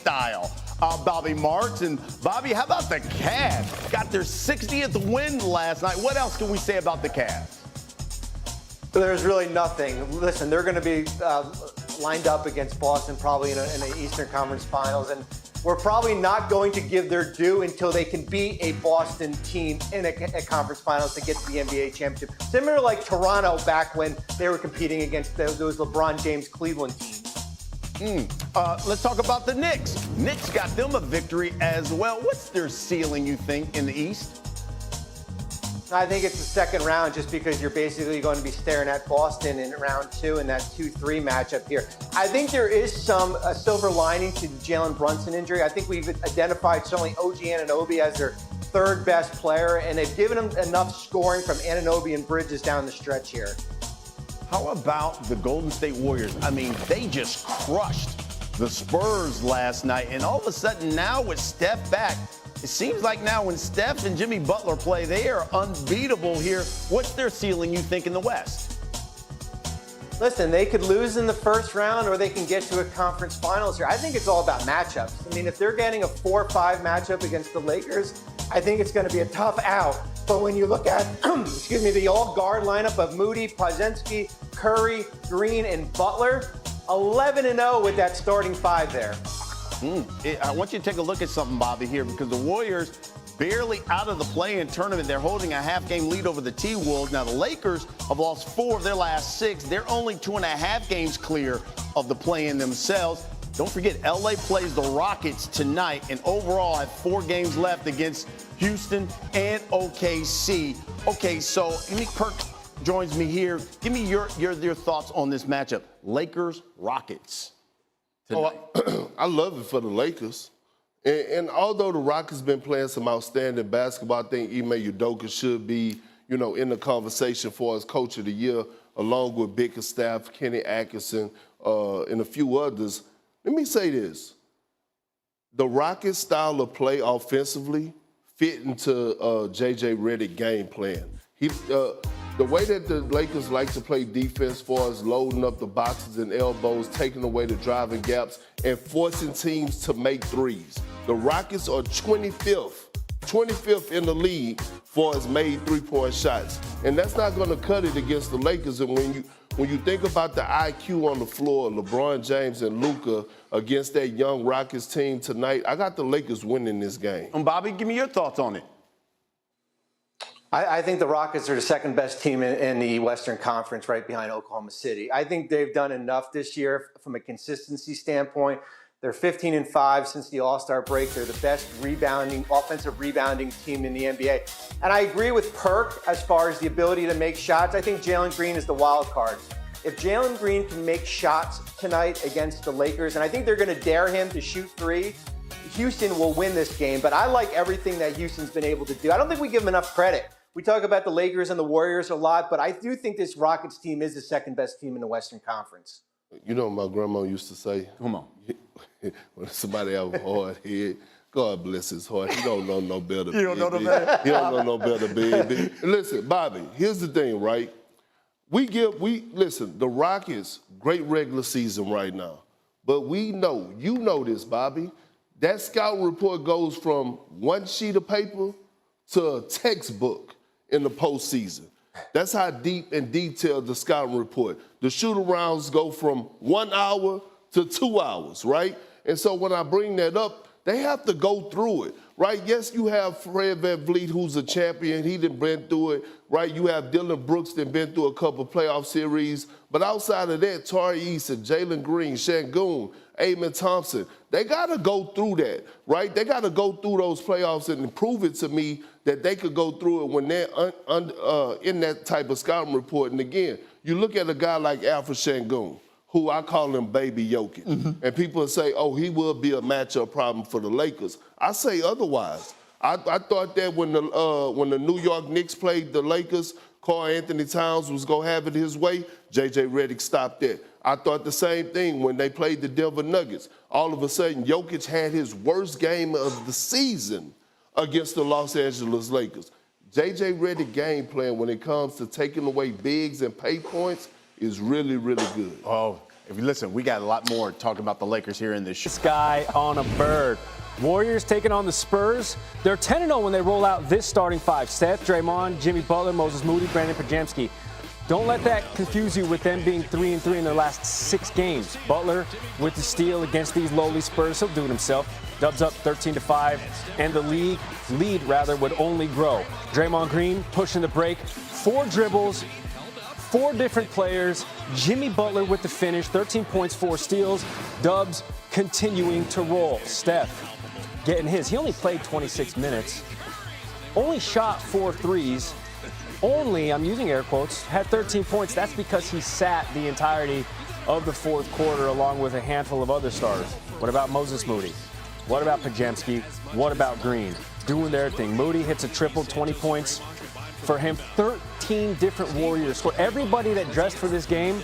style. Bobby Marks. And Bobby, how about the Cavs? Got their 60th win last night. What else can we say about the Cavs? There's really nothing. Listen, they're going to be lined up against Boston probably in the Eastern Conference Finals, and we're probably not going to give their due until they can beat a Boston team in a conference finals to get to the NBA championship. Similar like Toronto back when they were competing against those LeBron James Cleveland teams. Let's talk about the Knicks. Knicks got them a victory as well. What's their ceiling, you think, in the East? I think it's the second round just because you're basically going to be staring at Boston in round 2 in that 2-3 matchup here. I think there is some silver lining to the Jalen Brunson injury. I think we've identified certainly OG Anunoby as their third best player, and they've given him enough scoring from Anunoby and Bridges down the stretch here. How about the Golden State Warriors? I mean, they just crushed the Spurs last night, and all of a sudden now with Steph back, it seems like now when Steph and Jimmy Butler play, they are unbeatable here. What's their ceiling, you think, in the West? Listen, they could lose in the first round or they can get to a conference finals here. I think it's all about matchups. I mean, if they're getting a 4-5 matchup against the Lakers, I think it's going to be a tough out. But when you look at, excuse me, the all-guard lineup of Moody, Podziemski, Curry, Green, and Butler, 11-0 with that starting 5 there. I want you to take a look at something, Bobby, here, because the Warriors barely out of the play-in tournament. They're holding a half-game lead over the T-Wolves. Now, the Lakers have lost 4 of their last 6. They're only 2.5 games clear of the play-in themselves. Don't forget, L.A. plays the Rockets tonight, and overall have 4 games left against Houston and OKC. Okay, so Perk joins me here. Give me your thoughts on this matchup. Lakers-Rockets. Oh, I love it for the Lakers. And although the Rockets been playing some outstanding basketball, I think Ime Udoka should be, in the conversation for as Coach of the Year, along with Bickerstaff, Kenny Atkinson, and a few others. Let me say this. The Rockets' style of play offensively fit into J.J. Redick's game plan. The way that the Lakers like to play defense, as far as loading up the boxes and elbows, taking away the driving gaps, and forcing teams to make threes. The Rockets are 25th in the league for as made three-point shots. And that's not going to cut it against the Lakers. And when you think about the IQ on the floor, LeBron James and Luka against that young Rockets team tonight, I got the Lakers winning this game. And Bobby, give me your thoughts on it. I think the Rockets are the second best team in the Western Conference, right behind Oklahoma City. I think they've done enough this year from a consistency standpoint. They're 15-5 since the All-Star break. They're the best offensive rebounding team in the NBA. And I agree with Perk as far as the ability to make shots. I think Jalen Green is the wild card. If Jalen Green can make shots tonight against the Lakers, and I think they're going to dare him to shoot 3, Houston will win this game. But I like everything that Houston's been able to do. I don't think we give them enough credit. We talk about the Lakers and the Warriors a lot, but I do think this Rockets team is the second best team in the Western Conference. You know what my grandma used to say? Come on. When somebody have a hard head, God bless his heart. He don't know no better. You don't know no better? He don't know no better, baby. Listen, Bobby, here's the thing, right? Listen, the Rockets, great regular season right now. But we know, you know this, Bobby, that scouting report goes from one sheet of paper to a textbook in the postseason. That's how deep and detailed the scouting report. The shoot-arounds go from 1 hour to 2 hours, right? And so when I bring that up, they have to go through it, right? Yes, you have Fred VanVleet, who's a champion. He done been through it, right? You have Dylan Brooks that been through a couple playoff series. But outside of that, Tari Eason, Jalen Green, Şengün, Amen Thompson, they got to go through that, right? They got to go through those playoffs and prove it to me that they could go through it when they're in that type of scouting report. And again, you look at a guy like Alfred Şengün, who I call him Baby Jokic. Mm-hmm. And people say, oh, he will be a matchup problem for the Lakers. I say otherwise. I thought that when the New York Knicks played the Lakers, Karl Anthony Towns was going to have it his way. J.J. Redick stopped that. I thought the same thing when they played the Denver Nuggets. All of a sudden, Jokic had his worst game of the season against the Los Angeles Lakers. J.J. Redick game plan when it comes to taking away bigs and pay points is really, really good. Oh, If you listen, we got a lot more talking about the Lakers here in this show. This guy on a bird. Warriors taking on the Spurs. They're 10-0 when they roll out this starting five. Steph, Draymond, Jimmy Butler, Moses Moody, Brandon Pajemski. Don't let that confuse you with them being 3-3 in their last 6 games. Butler with the steal against these lowly Spurs. He'll do it himself. Dubs up 13-5, and the lead would only grow. Draymond Green pushing the break. 4 dribbles, 4 different players. Jimmy Butler with the finish, 13 points, 4 steals. Dubs continuing to roll. Steph getting his. He only played 26 minutes. Only shot 4 threes. Only, I'm using air quotes, had 13 points. That's because he sat the entirety of the fourth quarter along with a handful of other stars. What about Moses Moody? What about Pajemski? What about Green? Doing their thing. Moody hits a triple, 20 points for him. 13 different Warriors scored. Everybody that dressed for this game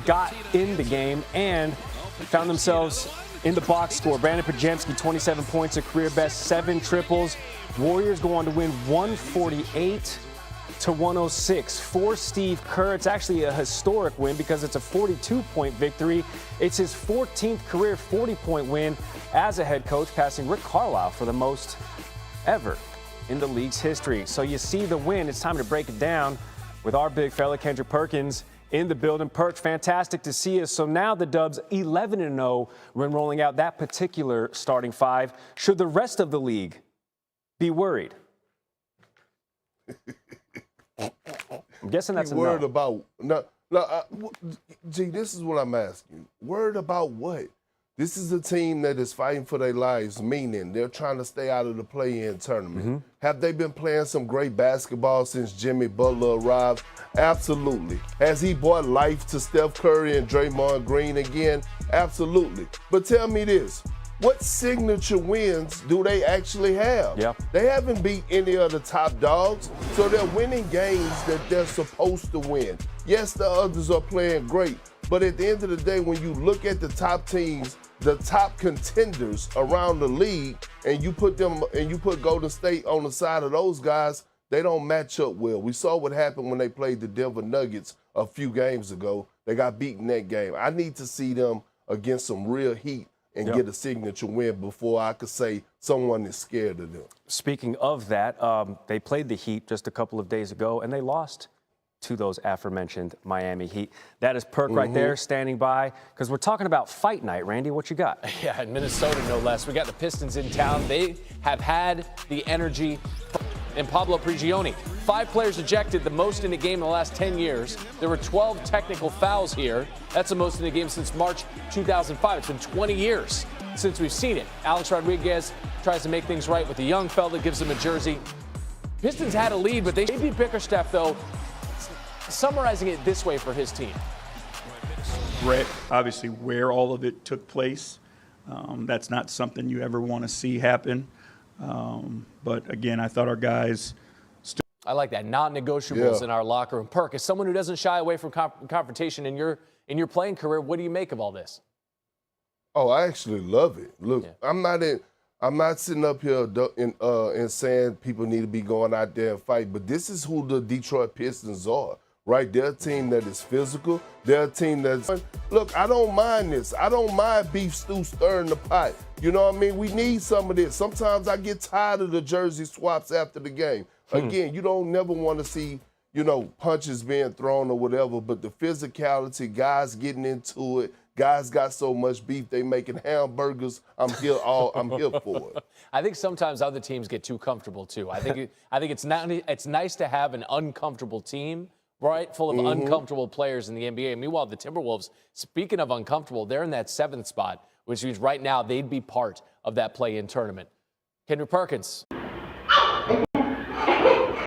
got in the game and found themselves in the box score. Brandon Pajemski, 27 points, a career best, 7 triples. Warriors go on to win 148-106 for Steve Kerr. It's actually a historic win because it's a 42-point victory. It's his 14th career 40-point win as a head coach, passing Rick Carlisle for the most ever in the league's history. So you see the win. It's time to break it down with our big fella, Kendrick Perkins, in the building. Perk, fantastic to see us. So now the Dubs 11-0 when rolling out that particular starting five. Should the rest of the league be worried? I'm guessing that's a worried no. about Gee, this is what I'm asking. Worried about what? This is a team that is fighting for their lives, meaning they're trying to stay out of the play-in tournament. Have they been playing some great basketball since Jimmy Butler arrived? Absolutely. Has he brought life to Steph Curry and Draymond Green again? Absolutely. But tell me this. What signature wins do they actually have? Yeah. They haven't beat any of the top dogs, so they're winning games that they're supposed to win. Yes, the others are playing great, but at the end of the day, when you look at the top teams, the top contenders around the league, and you put Golden State on the side of those guys, they don't match up well. We saw what happened when they played the Denver Nuggets a few games ago. They got beaten that game. I need to see them against some real heat and get a signature win before I could say someone is scared of them. Speaking of that, they played the Heat just a couple of days ago, and they lost to those aforementioned Miami Heat. That is Perk right there, standing by, because we're talking about fight night. Randy, what you got? Yeah, in Minnesota, no less. We got the Pistons in town. They have had the energy. And Pablo Prigioni, 5 players ejected, the most in a game in the last 10 years. There were 12 technical fouls here. That's the most in a game since March 2005. It's been 20 years since we've seen it. Alex Rodriguez tries to make things right with the young fella, gives him a jersey. Pistons had a lead, but they beat Bickerstaff, though, summarizing it this way for his team. Regret, obviously, where all of it took place. That's not something you ever want to see happen. But again, I thought our guys I like that. Non-negotiables in our locker room. Perk, as someone who doesn't shy away from confrontation in your playing career, what do you make of all this? Oh, I actually love it. Look, I'm not sitting up here and saying people need to be going out there and fight, but this is who the Detroit Pistons are, right? They're a team that is physical. They're a team that's, look, I don't mind this. I don't mind beef stew stirring the pot. You know what I mean? We need some of this. Sometimes I get tired of the jersey swaps after the game. Again, you don't never want to see, punches being thrown or whatever, but the physicality, guys getting into it, guys got so much beef, they making hamburgers. I'm here for it. I think sometimes other teams get too comfortable too. I think it's nice to have an uncomfortable team, right, full of uncomfortable players in the NBA. Meanwhile, the Timberwolves, speaking of uncomfortable, they're in that 7th spot, which means right now they'd be part of that play-in tournament. Kendrick Perkins.